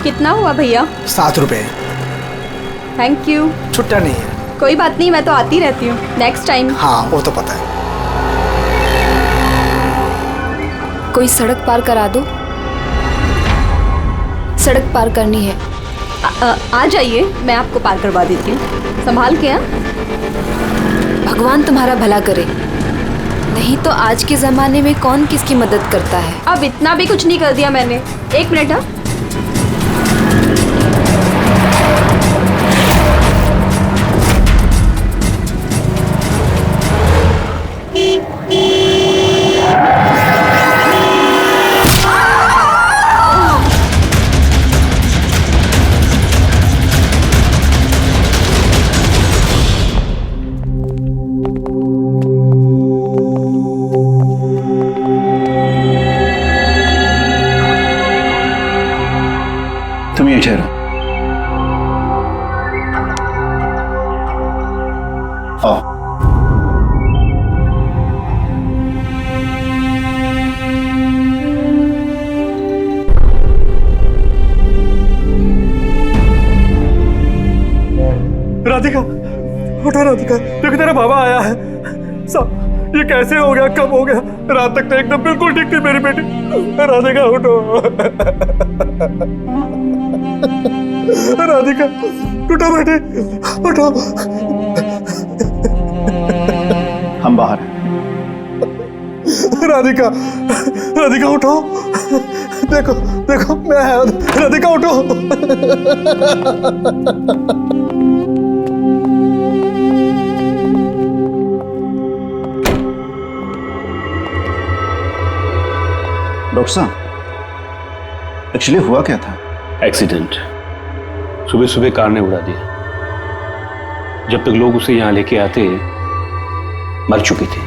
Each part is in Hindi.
कितना हुआ भैया? 7 रुपए। Thank you. छुट्टा नहीं है। कोई बात नहीं, मैं तो आती रहती हूँ, नेक्स्ट टाइम। हाँ वो तो पता है। कोई सड़क पार करा दो, सड़क पार करनी है। आ जाइए, मैं आपको पार करवा देती हूँ, संभाल के। हाँ, भगवान तुम्हारा भला करे, नहीं तो आज के जमाने में कौन किसकी मदद करता है। अब इतना भी कुछ नहीं कर दिया मैंने। 1 मिनट। हाँ, तुम ये ठहरो। आओ। राधिका, उठो राधिका, क्योंकि तेरा बाबा आया है। सब ये कैसे हो गया, कब हो गया? रात तक तो एकदम बिल्कुल ठीक थी मेरी बेटी। राधिका उठो। राधिका उठो बेटी, उठो। हम बाहर हैं। राधिका, राधिका उठो। देखो देखो मैं है। राधिका उठो। डॉक्टर साहब, एक्चुअली हुआ क्या था? एक्सीडेंट। सुबह सुबह कार ने उड़ा दिया। जब तक लोग उसे यहां लेके आते मर चुकी थी।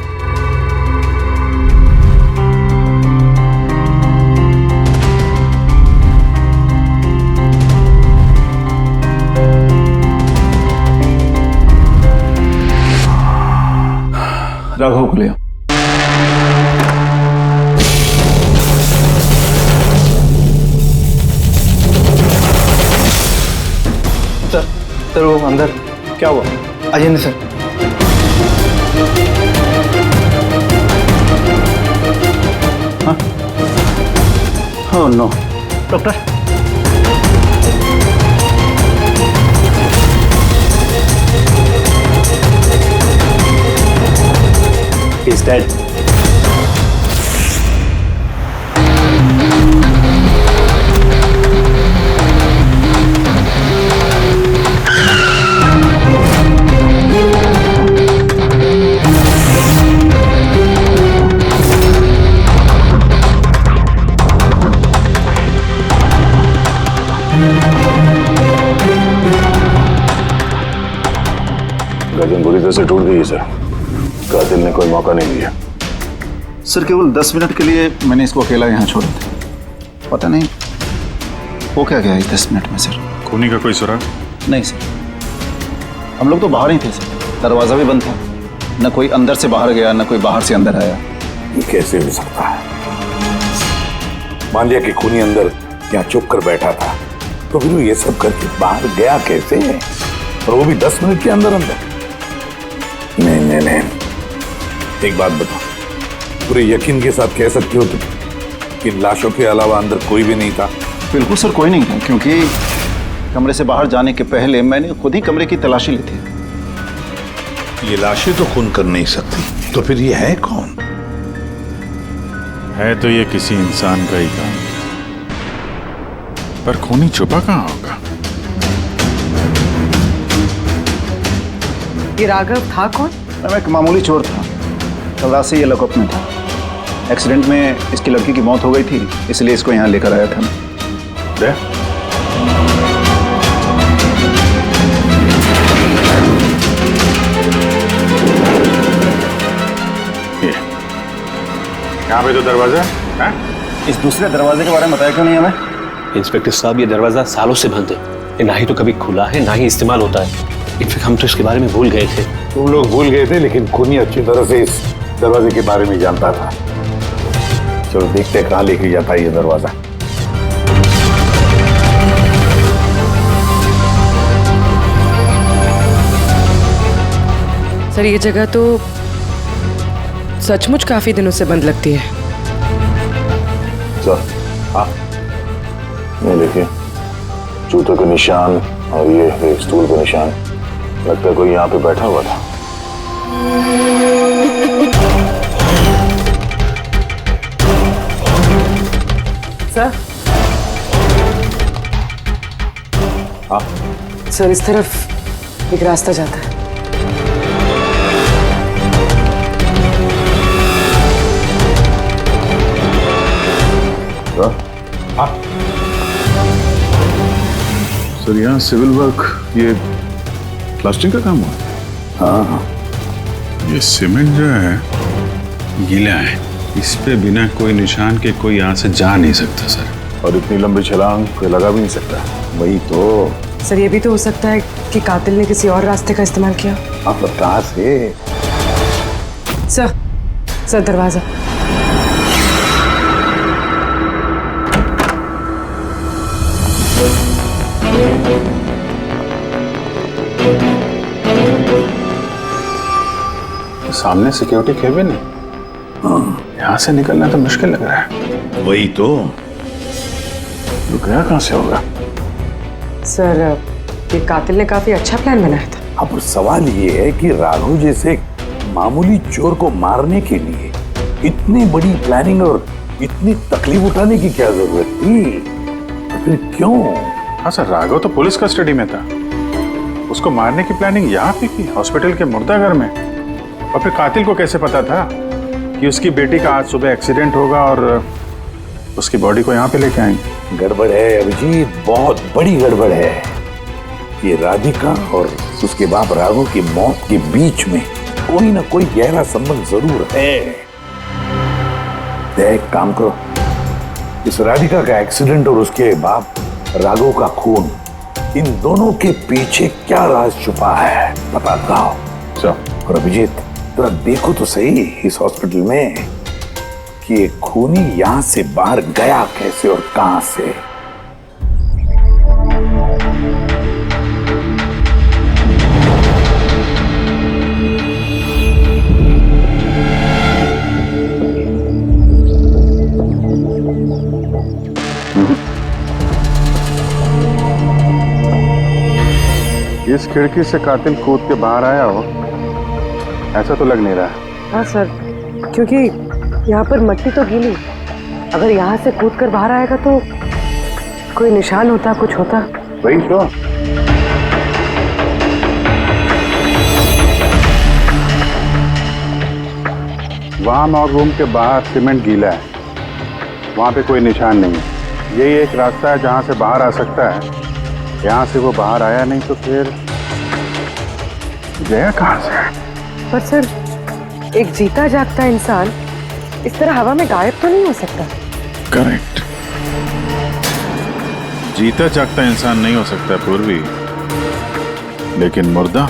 राघव को ले आओ। सर वो अंदर क्या हुआ? अजय सर। हाँ? Oh no. Doctor, He's dead. गर्दन बुरी तरह से टूट गई है सर। कातिल ने कोई मौका नहीं दिया। सर केवल 10 मिनट के लिए मैंने इसको अकेला यहाँ छोड़ा था। पता नहीं वो क्या गया इस 10 मिनट में सर। खूनी का कोई सुराग? नहीं सर, हम लोग तो बाहर ही थे सर। दरवाजा भी बंद था, न कोई अंदर से बाहर गया, न कोई बाहर से अंदर आया। ये कैसे हो सकता है? मान लिया कि खूनी अंदर यहाँ चुप कर बैठा था, तो फिर वो ये सब करके बाहर गया कैसे? और वो भी 10 मिनट के अंदर अंदर? नहीं नहीं नहीं, एक बात बताओ, पूरे यकीन के साथ कह सकते हो तुम कि लाशों के अलावा अंदर कोई भी नहीं था? बिल्कुल सर, कोई नहीं था, क्योंकि कमरे से बाहर जाने के पहले मैंने खुद ही कमरे की तलाशी ली थी। ये लाशें तो खून कर नहीं सकती, तो फिर ये है कौन? है तो ये किसी इंसान का ही काम, पर खूनी छुपा कहाँ होगा? ये राघव था कौन? मैं एक मामूली चोर था, कल रात से ये लॉकअप में था। एक्सीडेंट में इसकी लड़की की मौत हो गई थी, इसलिए इसको यहाँ लेकर आया था। यहाँ पे तो दरवाजा है? इस दूसरे दरवाजे के बारे में बताया क्यों नहीं हमें? इंस्पेक्टर साहब, ये दरवाजा सालों से बंद है। ये ना ही तो कभी खुला है, ना ही इस्तेमाल होता है। इनफैक्ट हम तो इसके बारे में भूल गए थे। तुम लोग भूल गए थे, लेकिन खूनी अच्छी तरह से इस दरवाजे के बारे में जानता था। चलो देखते हैं कहाँ लेके जाता है ये दरवाजा। सर ये जगह तो सचमुच काफी दिनों से बंद लगती है। सर हाँ, ये देखिए जूतों के निशान और ये एक स्टूल के निशान, लगता है कोई यहाँ पे बैठा हुआ था। सर हाँ सर इस तरफ एक रास्ता जाता है। हाँ सर यहाँ सिविल वर्क, ये प्लास्टिक का काम हुआ। हाँ ये सीमेंट जो है गीला है, इस पे बिना कोई निशान के कोई यहाँ से जा नहीं सकता सर। और इतनी लंबी छलांग कोई लगा भी नहीं सकता। वही तो सर ये भी तो हो सकता है कि कातिल ने किसी और रास्ते का इस्तेमाल किया। आप कहाँ से? सर दरवाजा। सामने सिक्योरिटी केबिन है, यहाँ से निकलना तो मुश्किल लग रहा है। वही तो गया कहाँ से होगा? सर ये कातिल ने काफी अच्छा प्लान बनाया था। अब सवाल ये है कि राघव जैसे मामूली चोर को मारने के लिए इतनी बड़ी प्लानिंग और इतनी तकलीफ उठाने की क्या जरूरत थी? तो फिर क्यों? हाँ सर, राघव तो पुलिस कस्टडी में था, उसको मारने की प्लानिंग यहाँ पे की, हॉस्पिटल के मुर्दाघर में। और फिर कातिल को कैसे पता था कि उसकी बेटी का आज सुबह एक्सीडेंट होगा और उसकी बॉडी को यहाँ पे लेके आएंगे? गड़बड़ है अभिजीत, बहुत बड़ी गड़बड़ है। ये राधिका और उसके बाप राघव की मौत के बीच में कोई ना कोई गहरा संबंध जरूर है। एक काम करो, इस राधिका का एक्सीडेंट और उसके बाप राघव का खून, इन दोनों के पीछे क्या राज छुपा है पता लगाओ। और अभिजीत जरा देखो तो सही इस हॉस्पिटल में कि ये खूनी यहां से बाहर गया कैसे और कहां से। इस खिड़की से कातिल कूद के बाहर आया हो, ऐसा तो लग नहीं रहा। हाँ सर, क्योंकि यहाँ पर मट्टी तो गीली, अगर यहाँ से कूद कर बाहर आएगा तो कोई निशान होता, कुछ होता। वही तो। वहाँ मॉर्ग रूम के बाहर सीमेंट गीला है, वहाँ पे कोई निशान नहीं है। यही एक रास्ता है जहाँ से बाहर आ सकता है। यहाँ से वो बाहर आया नहीं तो फिर गया कहाँ से? पर सर एक जीता जागता इंसान इस तरह हवा में गायब तो नहीं हो सकता। करेक्ट, जीता जागता इंसान नहीं हो सकता पूर्वी, लेकिन मुर्दा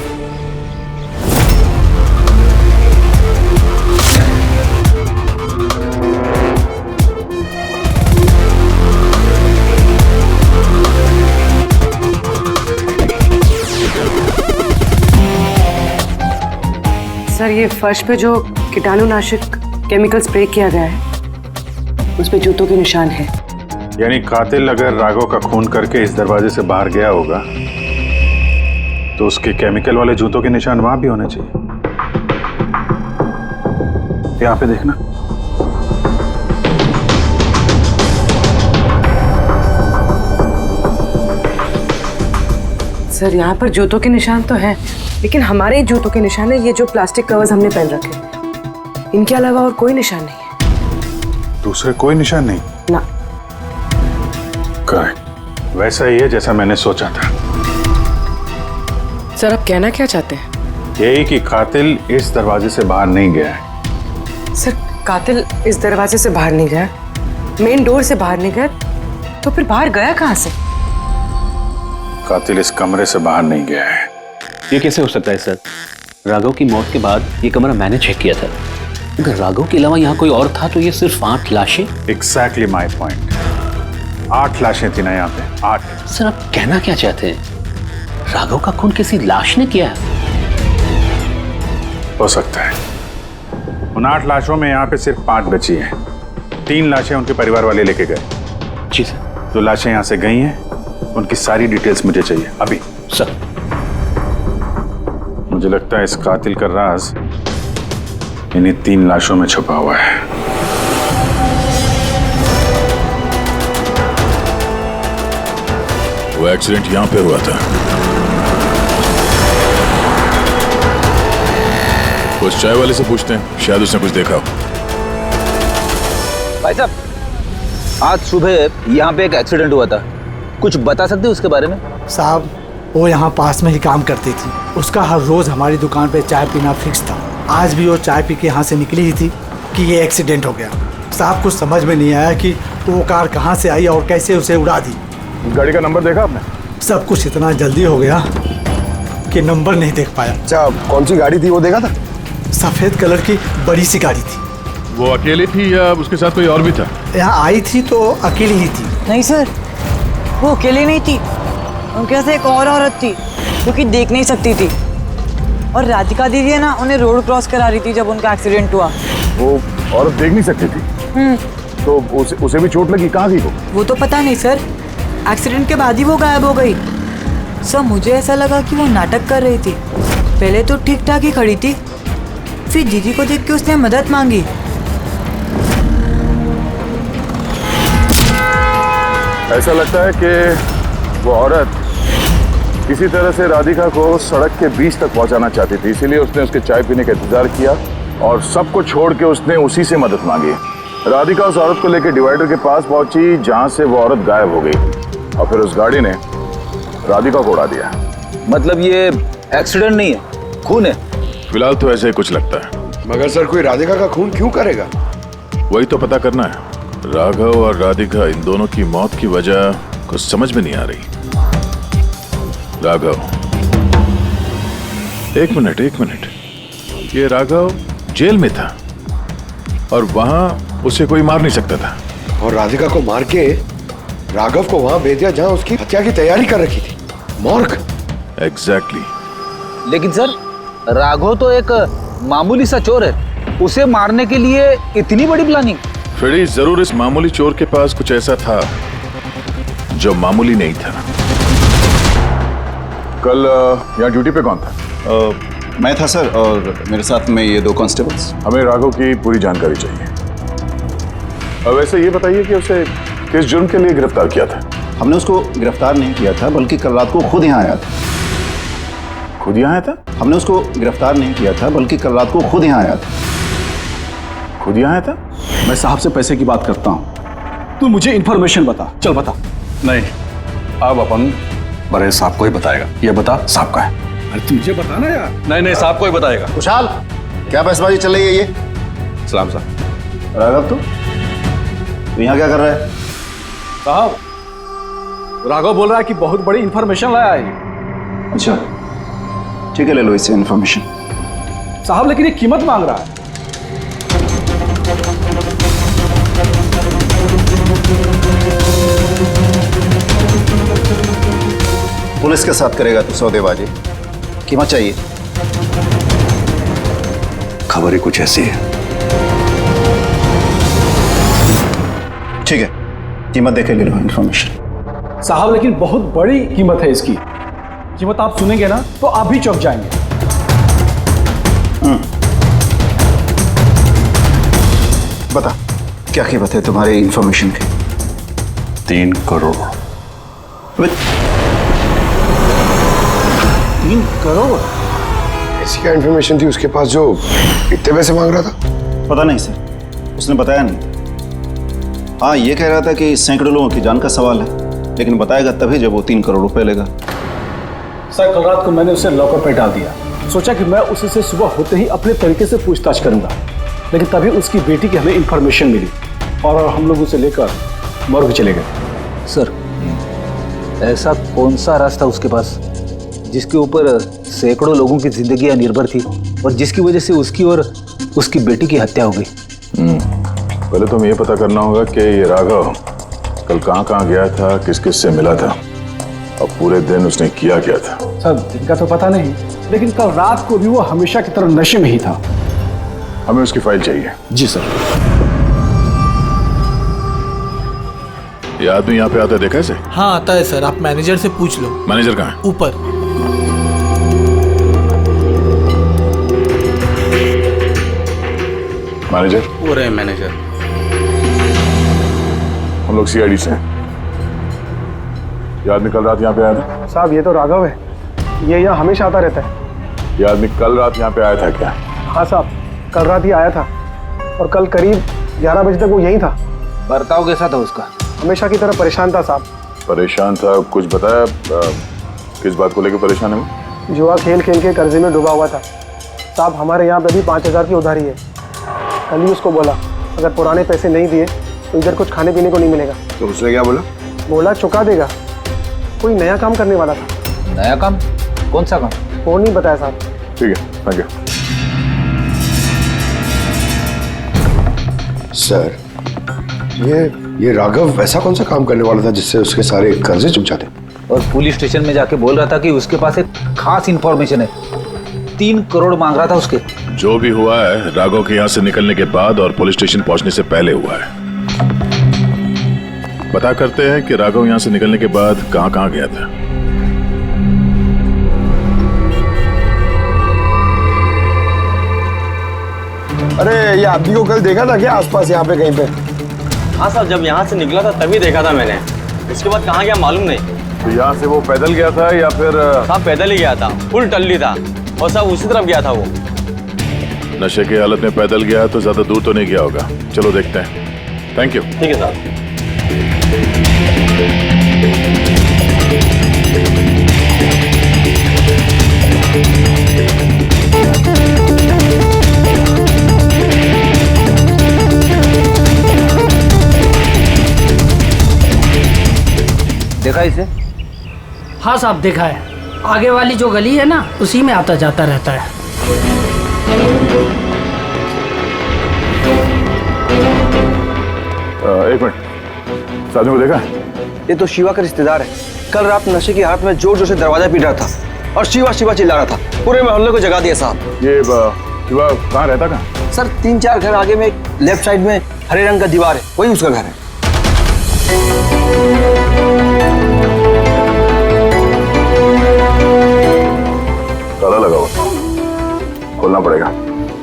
सर ये फर्श पे जो कीटाणुनाशक केमिकल स्प्रे किया गया है उस पे जूतों के निशान है। यानी कातिल अगर राघव का खून करके इस दरवाजे से बाहर गया होगा तो उसके केमिकल वाले जूतों के निशान वहां भी होने चाहिए। यहाँ पे देखना। सर यहाँ पर जूतों के निशान तो है, लेकिन हमारे जूतों के निशान है ये जो प्लास्टिक कवर्स हमने पहन रखे, इनके अलावा और कोई निशान नहीं है। दूसरे कोई निशान नहीं ना। करेक्ट, वैसा ही है जैसा मैंने सोचा था। सर आप कहना क्या चाहते हैं? यही कि कातिल इस दरवाजे से बाहर नहीं गया है। सर कातिल इस दरवाजे से बाहर नहीं गया, मेन डोर से बाहर नहीं गया, तो फिर बाहर गया कहाँ से? कातिल इस कमरे से बाहर नहीं गया है। ये कैसे हो सकता है सर? राघव की मौत के बाद ये कमरा मैंने चेक किया था। अगर राघव के अलावा यहाँ कोई और था तो ये सिर्फ 8 लाशें। Exactly my point. 8 लाशें थी ना यहाँ पे, 8। सर आप कहना क्या चाहते हैं? राघव का खून किसी लाश ने किया? हो सकता है। उन 8 लाशों में यहाँ पे सिर्फ 5 बची हैं। 3 लाशें उनके परिवार वाले लेके गए। जी सर। जो लाशें यहाँ से गई हैं उनकी सारी डिटेल्स मुझे चाहिए अभी। सर। मुझे लगता है इस कातिल का राज इन्हीं 3 लाशों में छुपा हुआ है। वो एक्सीडेंट यहाँ पे हुआ था। उस चाय वाले से पूछते हैं, शायद उसने कुछ देखा हो। भाई साहब, आज सुबह यहाँ पे एक एक्सीडेंट हुआ था, कुछ बता सकते हो उसके बारे में? साहब वो यहाँ पास में ही काम करती थी। उसका हर रोज हमारी दुकान पे चाय पीना फिक्स था। आज भी वो चाय पी के यहाँ से निकली ही थी कि ये एक्सीडेंट हो गया। साहब कुछ समझ में नहीं आया कि वो कार कहाँ से आई और कैसे उसे उड़ा दी। गाड़ी का नंबर देखा आपने? सब कुछ इतना जल्दी हो गया कि नंबर नहीं देख पाया। अच्छा, कौन सी गाड़ी थी वो देखा था? सफेद कलर की बड़ी सी गाड़ी थी। वो अकेली थी या उसके साथ कोई और भी था? यहाँ आई थी तो अकेली ही थी। नहीं सर, वो अकेली नहीं थी, उनके साथ एक और औरत थी जो कि देख नहीं सकती थी। और राधिका दीदी है ना, उन्हें रोड क्रॉस करा रही थी जब उनका एक्सीडेंट हुआ। वो औरत देख नहीं सकती थी? तो उसे भी चोट लगी? कहाँ थी वो तो पता नहीं सर, एक्सीडेंट के बाद ही वो गायब हो गई। सर मुझे ऐसा लगा कि वो नाटक कर रही थी। पहले तो ठीक ठाक ही खड़ी थी, फिर दीदी को देख के उसने मदद मांगी। ऐसा लगता है कि वो औरत किसी तरह से राधिका को सड़क के बीच तक पहुंचाना चाहती थी, इसीलिए उसने उसके चाय पीने का इंतजार किया और सबको छोड़ के उसने उसी से मदद मांगी। राधिका उस औरत को लेकर डिवाइडर के पास पहुंची जहां से वो औरत गायब हो गई और फिर उस गाड़ी ने राधिका को उड़ा दिया। मतलब ये एक्सीडेंट नहीं है, खून है? फिलहाल तो ऐसे ही कुछ लगता है। मगर सर कोई राधिका का खून क्यों करेगा? वही तो पता करना है। राघव और राधिका, इन दोनों की मौत की वजह कुछ समझ में नहीं आ रही। राघव, एक मिनट, ये राघव जेल में था और वहां उसे कोई मार नहीं सकता था, और राधिका को मार के राघव को वहां भेज दिया जहां उसकी हत्या की तैयारी कर रखी थी, मॉर्ग। एग्जैक्टली। लेकिन सर, राघव तो एक मामूली सा चोर है, उसे मारने के लिए इतनी बड़ी प्लानिंग? फ्रेडी, जरूर इस मामूली चोर के पास कुछ ऐसा था जो मामूली नहीं था। कल यहाँ ड्यूटी पे कौन था? मैं था सर, और मेरे साथ में ये 2 कांस्टेबल्स। हमें राघव की पूरी जानकारी चाहिए। अब वैसे ये बताइए कि उसे किस जुर्म के लिए गिरफ्तार किया था? हमने उसको गिरफ्तार नहीं किया था, बल्कि कल रात को खुद यहाँ आया था। खुद यहाँ आया था? हमने उसको गिरफ्तार नहीं किया था, बल्कि कल रात को खुद यहाँ आया था। खुद यहाँ आया था? मैं साहब से पैसे की बात करता हूँ, तू मुझे इन्फॉर्मेशन बता। चल बता। नहीं, अब अपन बड़े साहब को ही बताएगा। ये बता, साहब का है। अरे तुझे बताना यार। नहीं, साहब को ही बताएगा। खुशहाल, क्या बहसबाजी चल रही है ये? सलाम साहब। राघव, तू यहाँ क्या कर रहा है? साहब, राघव बोल रहा है कि बहुत बड़ी इन्फॉर्मेशन लाया है। अच्छा, ठीक है, ले लो इससे इन्फॉर्मेशन। साहब लेकिन ये कीमत मांग रहा है। पुलिस के साथ करेगा तो सौदेबाजी, कीमत चाहिए। खबर ही कुछ ऐसी है। ठीक है, कीमत देखे ले लो इन्फॉर्मेशन। साहब लेकिन बहुत बड़ी कीमत है इसकी। कीमत आप सुनेंगे ना तो आप भी चौंक जाएंगे। बता, क्या कीमत है तुम्हारी इन्फॉर्मेशन की? 3 करोड़। 3 करोड़? ऐसी क्या इन्फॉर्मेशन थी उसके पास जो इतने पैसे मांग रहा था? पता नहीं सर, उसने बताया नहीं। हाँ, ये कह रहा था कि सैकड़ों लोगों की जान का सवाल है, लेकिन बताएगा तभी जब वो 3 करोड़ रुपए लेगा। सर, कल रात को मैंने उसे लॉकअप पे डाल दिया। सोचा कि मैं उसी से सुबह होते ही अपने तरीके से पूछताछ करूंगा, लेकिन तभी उसकी बेटी की हमें इन्फॉर्मेशन मिली और हम लोग उसे लेकर मॉर्ग चले गए। सर, ऐसा कौन सा रास्ता उसके पास जिसके ऊपर सैकड़ों लोगों की जिंदगियां निर्भर थी और जिसकी वजह से उसकी और उसकी बेटी की हत्या हो गई? पहले तो हमें ये पता करना होगा कि ये राघव कल कहाँ गया था, किस किस से मिला था। और पूरे दिन उसने किया क्या था? सर दिन का तो पता नहीं, लेकिन कल रात को भी वो हमेशा की तरह नशे में ही था। हमें उसकी फाइल चाहिए। जी सर। ये आदमी यहाँ पे आता है, देखा है इसे? हाँ आता है सर, आप मैनेजर से पूछ लो। मैनेजर कहाँ है? ऊपर। मैनेजर? वो रहे मैनेजर। हम लोग सीआईडी से हैं। ये आदमी कल रात यहाँ पे आया था? साहब ये तो राघव है, ये यहाँ हमेशा आता रहता है। ये आदमी कल रात यहाँ पे आया था क्या? हाँ साहब, कल रात ही आया था और कल करीब 11 बजे तक वो यहीं था। बर्ताव कैसा था उसका? हमेशा की तरह परेशान था साहब। परेशान था? कुछ बताया किस बात को लेकर परेशान है वो? जुआ खेल खेल के कर्जे में डूबा हुआ था साहब। हमारे यहाँ पे भी 5,000 की उधारी है। कल ही उसको बोला अगर पुराने पैसे नहीं दिए तो इधर कुछ खाने पीने को नहीं मिलेगा। तो उसने क्या बोला? बोला चुका देगा। कोई नया काम करने वाला था। नया काम? कौन सा काम? वो नहीं बताया साहब। ठीक है, थैंक यू। सर ये राघव ऐसा कौन सा काम करने वाला था जिससे उसके सारे कर्जे चुक जाते? और पुलिस स्टेशन में जाके बोल रहा था कि उसके पास एक खास इंफॉर्मेशन है। 3 करोड़ मांग रहा था उसके। जो भी हुआ है राघव के यहाँ से निकलने के बाद और पुलिस स्टेशन पहुंचने से पहले हुआ है। पता करते हैं कि राघव यहाँ से निकलने के बाद कहाँ कहाँ गया था। अरे ये आदमी को कल देखा था क्या आसपास यहाँ पे कहीं पे? हाँ सर, जब यहाँ से निकला था तभी देखा था मैंने। इसके बाद कहाँ गया मालूम नहीं। तो यहाँ से वो पैदल गया था या फिर? हाँ पैदल ही गया था, फुल टल्ली था और सब उसी तरफ गया था वो। नशे की हालत में पैदल गया तो ज्यादा दूर तो नहीं गया होगा। चलो देखते हैं। Thank you. ठीक है सर। देखा इसे? हाँ साहब देखा है। आगे वाली जो गली है ना उसी में आता जाता रहता है। एक मिनट, साधु को देखा? ये तो शिवा का रिश्तेदार है। कल रात नशे की हालत में जोर जोर से दरवाजा पीट रहा था और शिवा शिवा चिल्ला रहा था। पूरे मोहल्ले को जगा दिया साहब। ये शिवा कहाँ रहता? कहाँ सर? 3-4 घर आगे में लेफ्ट साइड में हरे रंग का दीवार है, वही उसका घर है। ताला लगा हुआ, खोलना पड़ेगा।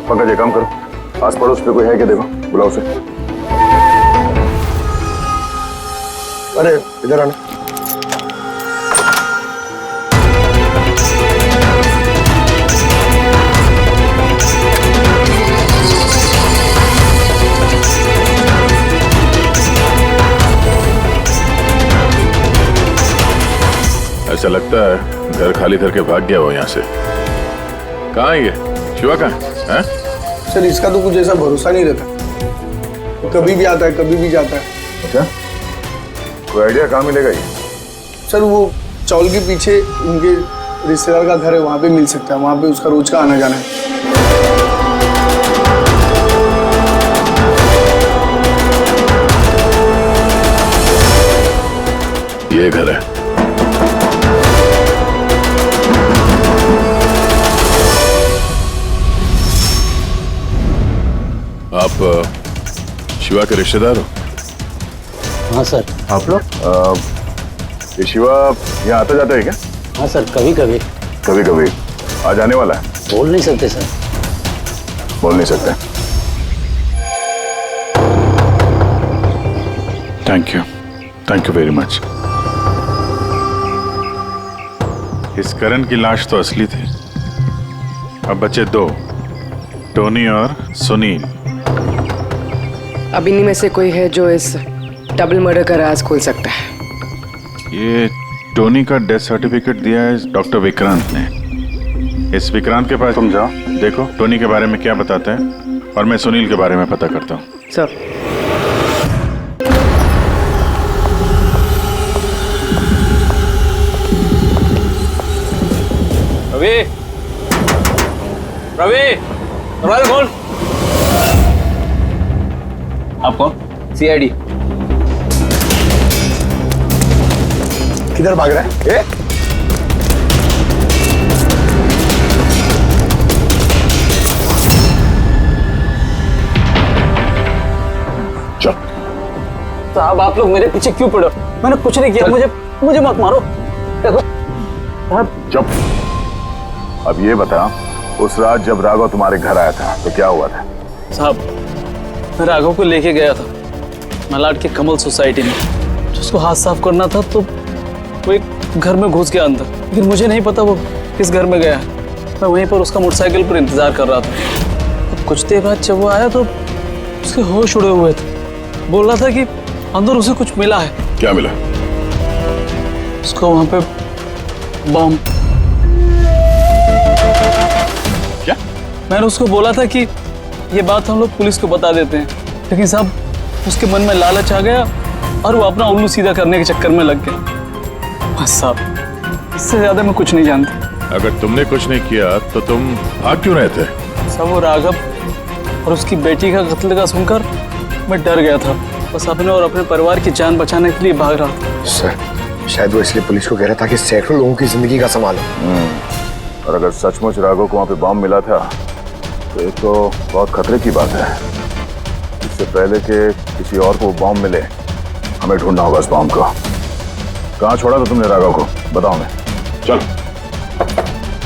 पंकज ये काम करो, आस पड़ोस पे कोई है क्या देखो, बुलाओ उसे। अरे इधर आना। ऐसा लगता है घर खाली करके भाग गया वो यहाँ से। कहाँ है ये शिवा? कहाँ है? सर इसका तो कुछ ऐसा भरोसा नहीं रहता, कभी भी आता है कभी भी जाता है। अच्छा, कोई आइडिया कहाँ मिलेगा ये? सर वो चौल के पीछे उनके रिश्तेदार का घर है, वहाँ पे मिल सकता है। वहाँ पे उसका रोज का आना जाना है। ये घर है। आप शिवा के रिश्तेदार हो? हाँ सर। आप लोग? ये शिवा यहाँ आता जाता है क्या? हाँ सर, कभी कभी। कभी कभी आज आने वाला है? बोल नहीं सकते सर। बोल नहीं सकते। Thank you very much. इस करण की लाश तो असली थी। अब बचे 2, टोनी और सुनील। अब इन्हीं में से कोई है जो इस डबल मर्डर का राज खोल सकता है। ये टोनी का डेथ सर्टिफिकेट दिया है डॉक्टर विक्रांत ने। इस विक्रांत के पास तुम जाओ, देखो टोनी के बारे में क्या बताते हैं और मैं सुनील के बारे में पता करता हूँ। सर। रवि, रवि, दरवाजा खोल। आप कौन? सीआईडी। किधर भाग रहा है? ए? साहब आप लोग मेरे पीछे क्यों पड़े? मैंने कुछ नहीं किया, मुझे मत मारो। देखो चुप। अब ये बता, उस रात जब राघव तुम्हारे घर आया था तो क्या हुआ था? साहब मैं राघव को लेके गया था मलाड के कमल सोसाइटी में। उसको हाथ साफ करना था तो वो एक घर में घुस गया अंदर, लेकिन मुझे नहीं पता वो किस घर में गया है। मैं वहीं पर उसका मोटरसाइकिल पर इंतजार कर रहा था। अब कुछ देर बाद जब वो आया तो उसके होश उड़े हुए थे। बोल रहा था कि अंदर उसे कुछ मिला है। क्या मिला? उसको वहां पे बम। क्या? मैंने उसको बोला था कि ये बात हम लोग पुलिस को बता देते हैं, लेकिन साहब उसके मन में लालच आ गया और वो अपना उल्लू सीधा करने के चक्कर में लग गया। बस साहब, इससे ज्यादा मैं कुछ नहीं जानता। अगर तुमने कुछ नहीं किया तो तुम भाग क्यों रहे थे? सब वो राघव और उसकी बेटी का कत्ल का सुनकर मैं डर गया था। बस अपने और अपने परिवार की जान बचाने के लिए भाग रहा था। सर, शायद वो इसलिए पुलिस को कह रहा था कि सैकड़ों लोगों की जिंदगी का सवाल है। और अगर सचमुच राघव को वहां पे बम मिला था तो ये तो बहुत खतरे की बात है। इससे पहले कि किसी और को बम मिले, हमें ढूंढना होगा इस बम को। कहाँ छोड़ा था तुमने राघव को? बताओ। मैं चल।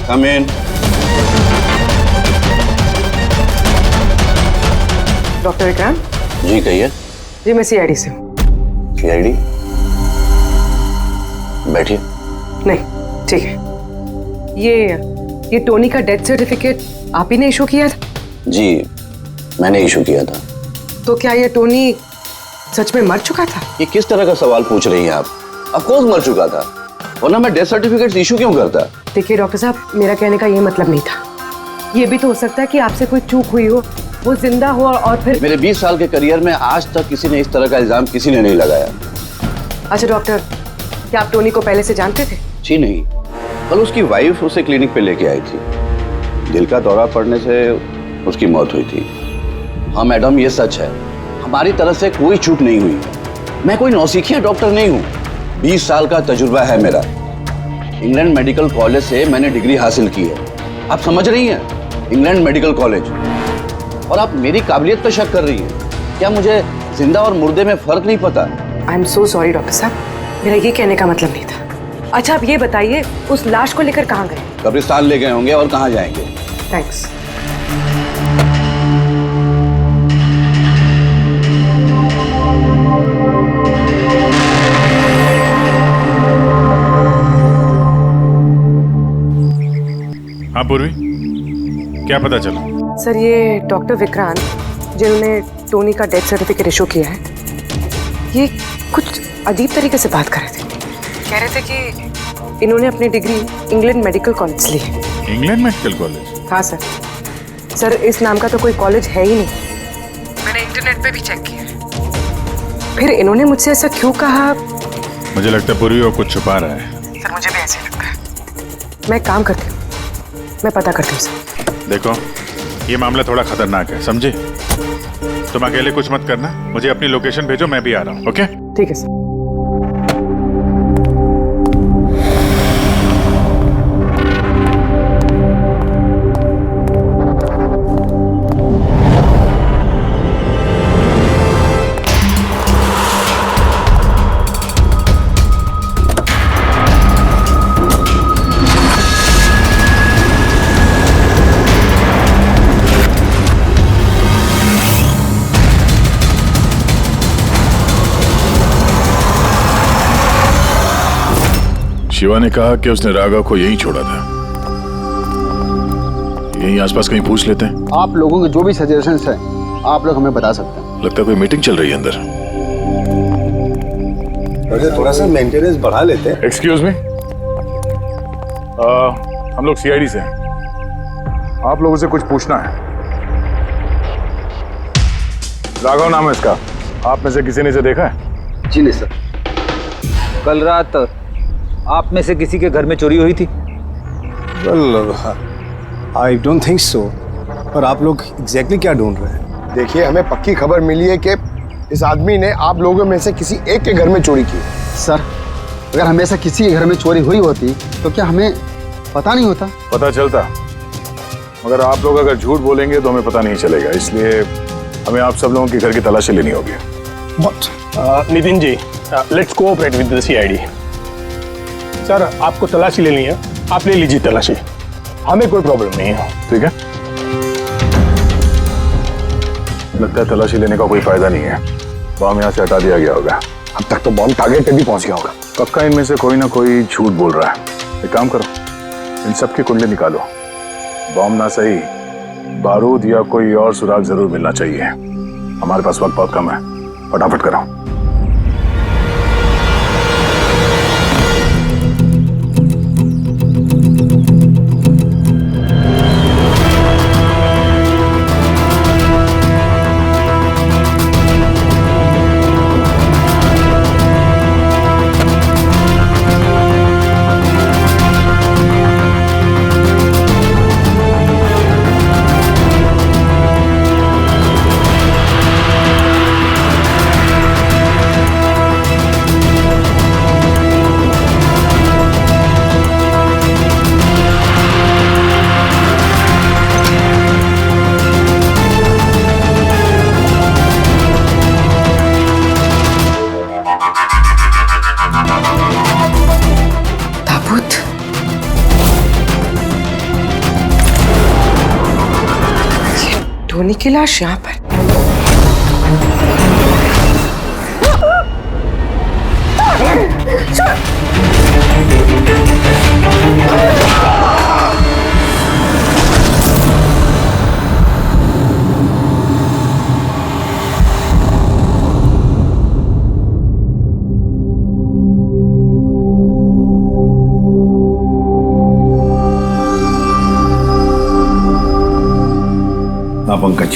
कम इन। डॉक्टर विक्रांत जी कहिए। जी मैं सीआईडी से हूँ। सीआईडी? बैठिए। नहीं ठीक है। ये टोनी का डेथ सर्टिफिकेट आप ही ने इशू किया था? जी मैंने इशू किया था। तो क्या ये टोनी सच में मर चुका था? ये किस तरह का सवाल पूछ रही हैं आप? ऑफ कोर्स मर चुका था, वरना मैं डेथ सर्टिफिकेट इशू क्यों करता? देखिए डॉक्टर साहब, मेरा कहने का ये मतलब नहीं था। ये भी तो हो सकता है कि आपसे कोई चूक हुई हो, वो जिंदा हो और फिर। मेरे 20 साल के करियर में आज तक किसी ने इस तरह का इल्जाम किसी ने नहीं लगाया। अच्छा डॉक्टर, क्या आप टोनी को पहले से जानते थे? जी नहीं, कल उसकी वाइफ उसे क्लिनिक पे लेके आई थी। दिल का दौरा पड़ने से उसकी मौत हुई थी। हाँ मैडम, ये सच है, हमारी तरफ से कोई चूक नहीं हुई। मैं कोई नौसिखिया डॉक्टर नहीं हूँ। 20 साल का तजुर्बा है मेरा। इंग्लैंड मेडिकल कॉलेज से मैंने डिग्री हासिल की है। आप समझ रही हैं? England medical college. और आप मेरी काबिलियत पर शक कर रही हैं। क्या मुझे जिंदा और मुर्दे में फर्क नहीं पता? I am so sorry doctor साहब, मेरा ये कहने का मतलब नहीं था। अच्छा आप ये बताइए, उस लाश को लेकर कहाँ गए? कब्रिस्तान ले गए होंगे, और कहाँ जाएंगे। थैंक्स। हाँ पूर्वी, क्या पता चला? सर ये डॉक्टर विक्रांत जिन्होंने टोनी का डेथ सर्टिफिकेट इशू किया है, ये कुछ अजीब तरीके से बात कर रहे थे। कह रहे थे कि इन्होंने अपनी डिग्री इंग्लैंड मेडिकल कॉलेज से ली है। England medical college? हाँ सर। सर इस नाम का तो कोई कॉलेज है ही नहीं। मैंने इंटरनेट पे भी चेक किया है। फिर इन्होंने मुझसे ऐसा क्यों कहा? मुझे लगता है पूर्वी वो कुछ छुपा रहा है। सर मुझे भी ऐसे लगता है। मैं काम करती हूँ, मैं पता करती हूँ सर। देखो ये मामला थोड़ा खतरनाक है, समझे? तुम अकेले कुछ मत करना, मुझे अपनी लोकेशन भेजो, मैं भी आ रहा हूँ। ओके? ठीक है सर। शिवा ने कहा कि उसने राघव को यहीं छोड़ा था। यहीं आसपास कहीं पूछ लेते हैं। आप लोगों के जो भी सजेशंस हैं आप लोग हमें बता सकते हैं। लगता है कोई मीटिंग चल रही है अंदर। थोड़ा सा मेंटेनेंस बढ़ा लेते हैं। एक्सक्यूज मी, हम लोग सीआईडी से हैं। आप लोगों से कुछ पूछना है। राघव नाम है इसका, आप में से किसी ने इसे देखा है? जी नहीं सर। कल रात आप में से किसी के घर में चोरी हुई थी? I don't think so. पर आप लोग एग्जैक्टली क्या ढूंढ रहे हैं? देखिए हमें पक्की खबर मिली है कि इस आदमी ने आप लोगों में से किसी एक के घर में चोरी की। सर अगर हमेशा किसी के घर में चोरी हुई होती तो क्या हमें पता नहीं होता? पता चलता, मगर आप लोग अगर झूठ बोलेंगे तो हमें पता नहीं चलेगा, इसलिए हमें आप सब लोगों के घर की तलाशी लेनी होगी। Nitin ji, let's cooperate with the CID. Sir, आपको तलाशी लेनी है, आप ले लीजिए तलाशी, हमें कोई प्रॉब्लम नहीं है। ठीक है, लगता है तलाशी लेने का कोई फायदा नहीं है, बॉम्ब यहाँ से हटा दिया गया होगा। अब तक तो बॉम्ब टारगेट पे भी पहुंच गया होगा। पक्का इनमें से कोई ना कोई झूठ बोल रहा है। एक काम करो, इन सब की कुंडली निकालो, बॉम्ब ना सही बारूद या कोई और सुराग जरूर मिलना चाहिए। हमारे पास वक्त बहुत कम है, फटाफट करो। टोनी की लाश यहाँ पर। हाँ पंकज।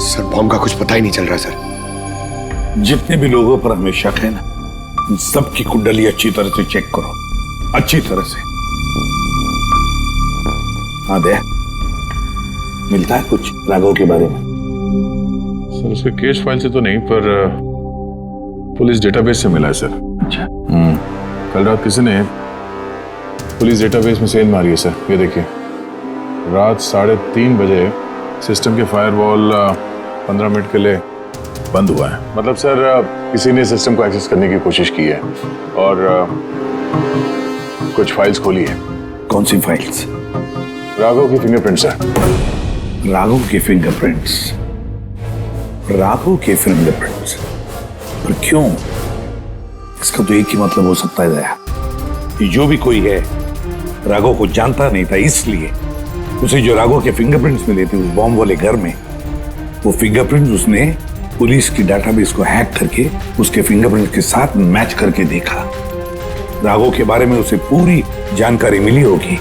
सर, बॉम्ब का कुछ पता ही नहीं चल रहा सर। जितने भी लोगों पर हमें शक है ना, उन सबकी कुंडली अच्छी तरह से चेक करो, अच्छी तरह से। हाँ दे, मिलता है कुछ राघव के बारे में? सर, उसके केस फाइल से तो नहीं, पर पुलिस डेटाबेस से मिला है सर। अच्छा। कल रात किसी ने पुलिस डेटाबेस में सेंध मारी है सर। ये देखिए, रात 3:30 बजे सिस्टम के फायरवॉल 15 मिनट के लिए बंद हुआ है। मतलब सर, किसी ने सिस्टम को एक्सेस करने की कोशिश की है और कुछ फाइल्स खोली है। कौन सी फाइल्स? राघव की फिंगरप्रिंट्स है। राघव के फिंगरप्रिंट्स? राघव के फिंगरप्रिंट्स? पर क्यों? इसका तो एक ही मतलब हो सकता है दया, कि जो भी कोई है राघव को जानता नहीं था, इसलिए उसे जो राघव के फिंगरप्रिंट्स मिले थे उस बॉम्ब वाले घर में, वो फिंगरप्रिंट्स उसने पुलिस की डाटाबेस को हैक करके उसके फिंगरप्रिंट्स के साथ मैच करके देखा। राघव के बारे में उसे पूरी जानकारी मिली होगी,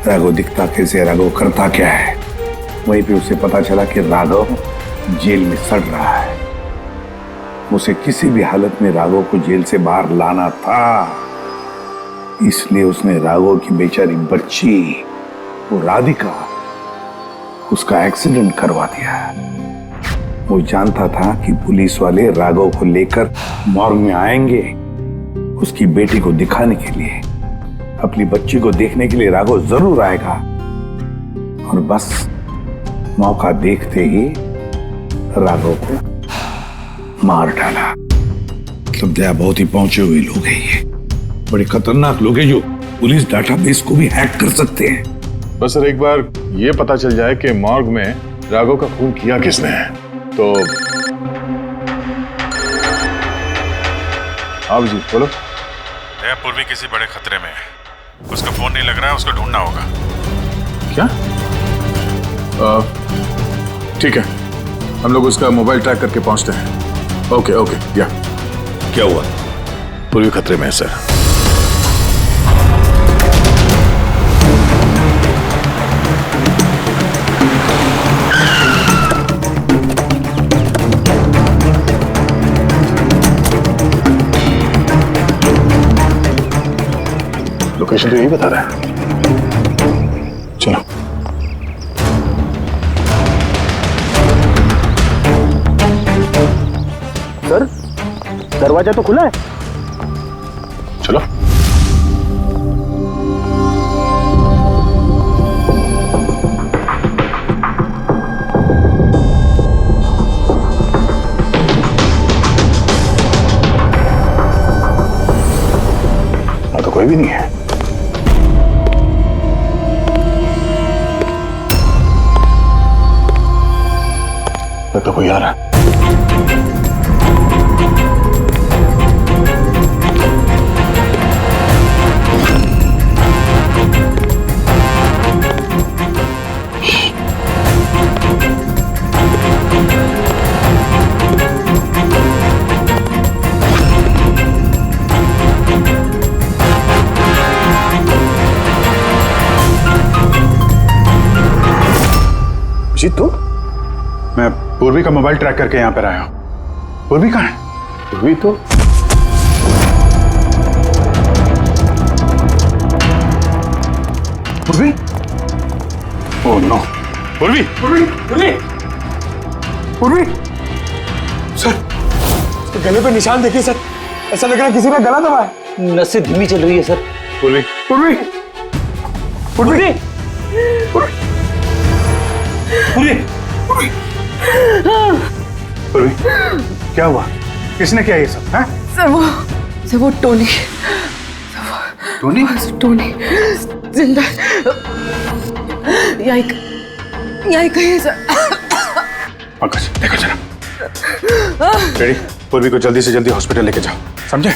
राघव दिखता कैसे, राघव करता क्या है। वहीं पे उसे पता चला कि राघव जेल में सड़ रहा है। उसे किसी भी हालत में राघव को जेल से बाहर लाना था, इसलिए उसने राघव की बेचारी बच्ची, वो राधिका, उसका एक्सीडेंट करवा दिया। वो जानता था कि पुलिस वाले राघव को लेकर मॉर्ग में आएंगे, उसकी बेटी को दिखाने के लिए, अपनी बच्ची को देखने के लिए राघव जरूर आएगा। और बस मौका देखते ही राघव को मार डाला। मतलब दया, बहुत ही पहुंचे हुए लोग हैं ये, बड़े खतरनाक लोग हैं जो पुलिस डाटाबेस को भी हैक कर सकते हैं। बस सर, एक बार ये पता चल जाए कि मॉर्ग में राघव का खून किया किसने है तो। आप जी बोलो। पूर्वी किसी बड़े खतरे में है, उसका फोन नहीं लग रहा है, उसको ढूंढना होगा। क्या? ठीक है, हम लोग उसका मोबाइल ट्रैक करके पहुंचते हैं। Okay okay. या क्या हुआ? पूर्वी खतरे में है सर। लोकेशन तो यही बता रहा है। चलो। सर, दरवाजा तो खुला है। चलो। तो कोई भी नहीं है। तो कोई आ रहा है। जी तू? मैं पूर्वी का मोबाइल ट्रैक करके यहाँ पर आया हूँ। पूर्वी कहाँ है? पूर्वी तो पूर्वी? Oh no. पूर्वी पूर्वी पूर्वी पूर्वी सर, तो गले पे निशान देखिए सर, ऐसा लग रहा है किसी ने गला दबाया है। नसें धीमी चल रही है सर। पूर्वी पूर्वी पूर्वी पूर्वी पूर्वी पूर्वी क्या हुआ? किसने किया ये सब? हैं? सर वो टोनी। टोनी? टोनी जिंदा यही कहीं है सर। पंकज देखो जरा। रेडी? पूर्वी को जल्दी से जल्दी हॉस्पिटल लेके जाओ, समझे?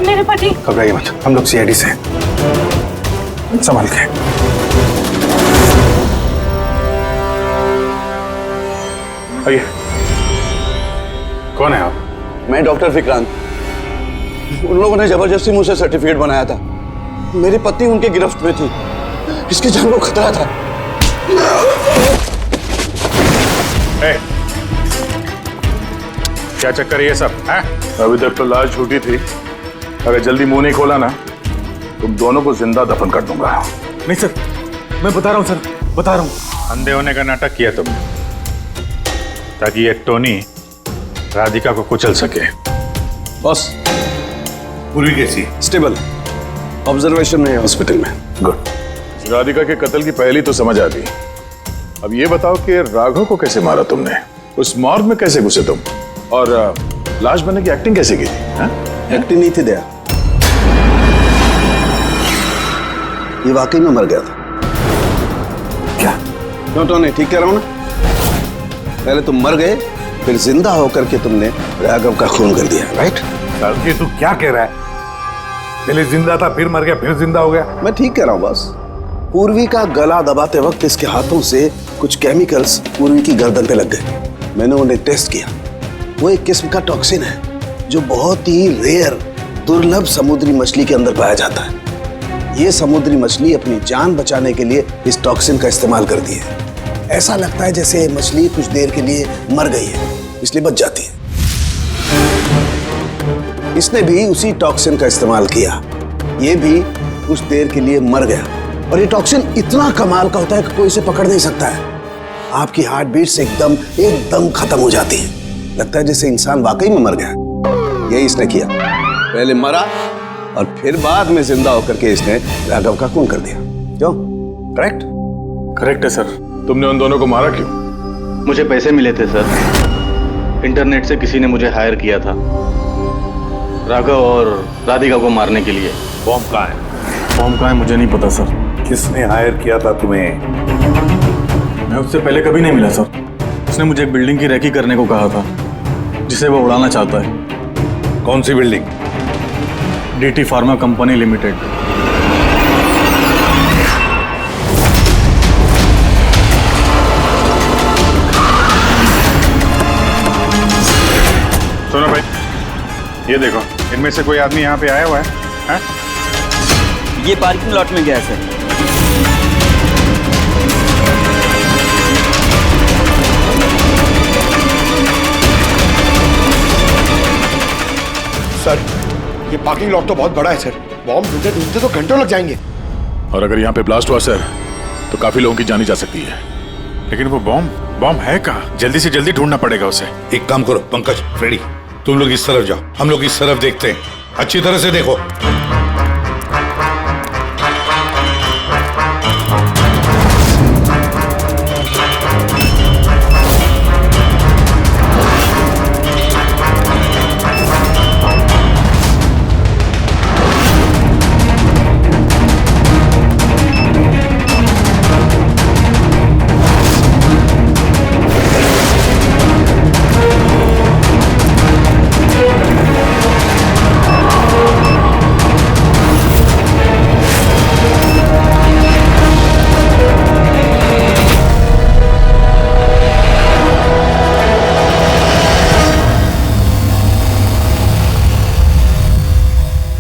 मेरे पति। घबराइए मत, हम लोग सीआईडी से हैं। संभाल के। आइए। कौन है आप? मैं डॉक्टर विक्रांत। उन लोगों ने जबरदस्ती मुझसे सर्टिफिकेट बनाया था। मेरी पत्नी उनके गिरफ्त में थी, इसकी जान को खतरा था। क्या चक्कर है ये सब? हैं? अभी तक तो लाश झूठी थी, अगर जल्दी मुंह नहीं खोला ना तुम दोनों को जिंदा दफन कर दूंगा। नहीं सर, मैं बता रहा हूँ सर, बता रहा हूँ। अंधे होने का नाटक किया तुमने ताकि ये टोनी राधिका को कुचल सके। बॉस, पूरी कैसी? स्टेबल, ऑब्जर्वेशन में है हॉस्पिटल में। गुड। राधिका के कत्ल की पहली तो समझ आ गई। अब ये बताओ कि राघव को कैसे मारा तुमने? उस मॉर्ग में कैसे घुसे तुम? और लाश बनने की एक्टिंग कैसे की? एक्टिंग नहीं थी दया, ये वाकई में मर गया था। क्या? क्यों टोनी, ठीक कह रहा हूं ना? पहले तुम मर गए, फिर जिंदा होकर के तुमने राघव का खून कर दिया, राइट? ये तू क्या कह रहा है? पहले जिंदा था, फिर मर गया, फिर जिंदा हो गया। मैं ठीक कह रहा हूं बस। पूर्वी का गला दबाते वक्त इसके हाथों से कुछ केमिकल्स पूर्वी की गर्दन पे लग गए। मैंने उन्हें टेस्ट किया, वो एक किस्म का टॉक्सिन है जो बहुत ही रेयर, दुर्लभ समुद्री मछली के अंदर पाया जाता है। ये समुद्री मछली अपनी जान बचाने के लिए इस टॉक्सिन का इस्तेमाल करती है। ऐसा लगता है जैसे मछली कुछ देर के लिए मर गई है, इसलिए बच जाती है। इसने भी उसी टॉक्सिन का इस्तेमाल किया, ये भी कुछ देर के लिए मर गया। और ये टॉक्सिन इतना कमाल का होता है कि कोई इसे पकड़ नहीं सकता है। आपकी हार्ट बीट्स एकदम खत्म हो जाती है, लगता है जैसे इंसान वाकई में मर गया। यही इसने किया, पहले मरा और फिर बाद में जिंदा होकर के इसने राघव का खून कर दिया। क्यों? करेक्ट? करेक्ट है सर। तुमने उन दोनों को मारा क्यों? मुझे पैसे मिले थे सर, इंटरनेट से किसी ने मुझे हायर किया था राघव और राधिका को मारने के लिए। बॉम्ब कहाँ है? बॉम्ब कहाँ है मुझे नहीं पता सर। किसने हायर किया था तुम्हें? मैं उससे पहले कभी नहीं मिला सर। उसने मुझे एक बिल्डिंग की रेकी करने को कहा था जिसे वो उड़ाना चाहता है। कौन सी building? DT pharma company limited. ये देखो, इनमें से कोई आदमी यहाँ पे आया हुआ है? हाँ? ये पार्किंग लॉट में गया है सर। सर, ये पार्किंग लॉट तो बहुत बड़ा है सर। बॉम्ब ढूंढते ढूंढते तो घंटों लग जाएंगे। और अगर यहाँ पे ब्लास्ट हुआ सर, तो काफी लोगों की जानी जा सकती है। लेकिन वो बॉम्ब है कहाँ? जल्दी से जल्दी ढूंढना पड़ेगा उसे। एक काम करो पंकज, फ्रेडी, तुम लोग इस तरफ जाओ, हम लोग इस तरफ देखते हैं। अच्छी तरह से देखो।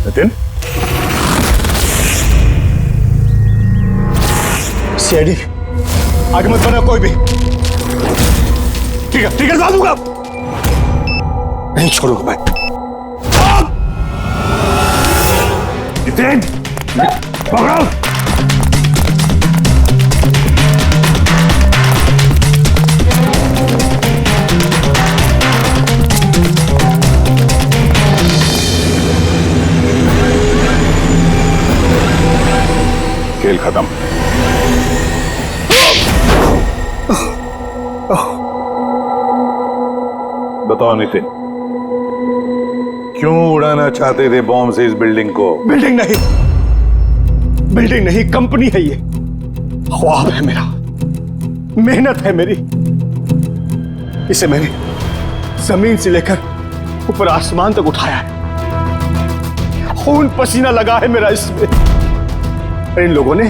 नितिन, सीआईडी आगे मत बढ़ना कोई भी। ठीक है जला दूंगा, नहीं छोड़ूंगा मैं। नितिन, पकड़ो। खेल खत्म। बताओ नितिन, क्यों उड़ाना चाहते थे बॉम्ब से इस बिल्डिंग को? बिल्डिंग नहीं, कंपनी है ये। ख्वाब है मेरा, मेहनत है मेरी। इसे मैंने जमीन से लेकर ऊपर आसमान तक उठाया है। खून पसीना लगा है मेरा इसमें। इन लोगों ने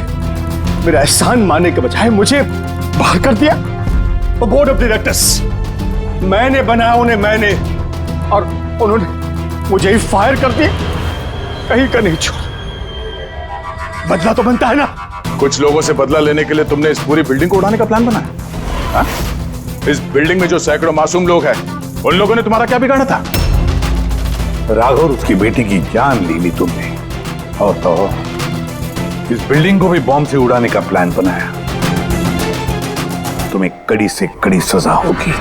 मेरा एहसान मानने के बजाय मुझे बाहर कर दिया। और बोर्ड ऑफ डायरेक्टर्स मैंने बनाया उन्हें, मैंने, और उन्होंने मुझे ही फायर कर दिया। कहीं का नहीं छोड़ा। बदला तो बनता है ना। कुछ लोगों से बदला लेने के लिए तुमने इस पूरी बिल्डिंग को उड़ाने का प्लान बनाया? हाँ? इस बिल्डिंग में जो सैकड़ों मासूम लोग हैं, उन लोगों ने तुम्हारा क्या बिगाड़ा था? राघव और उसकी बेटी की जान ली तुमने, और तो इस बिल्डिंग को भी बॉम्ब से उड़ाने का प्लान बनाया। तुम्हें कड़ी से कड़ी सजा होगी।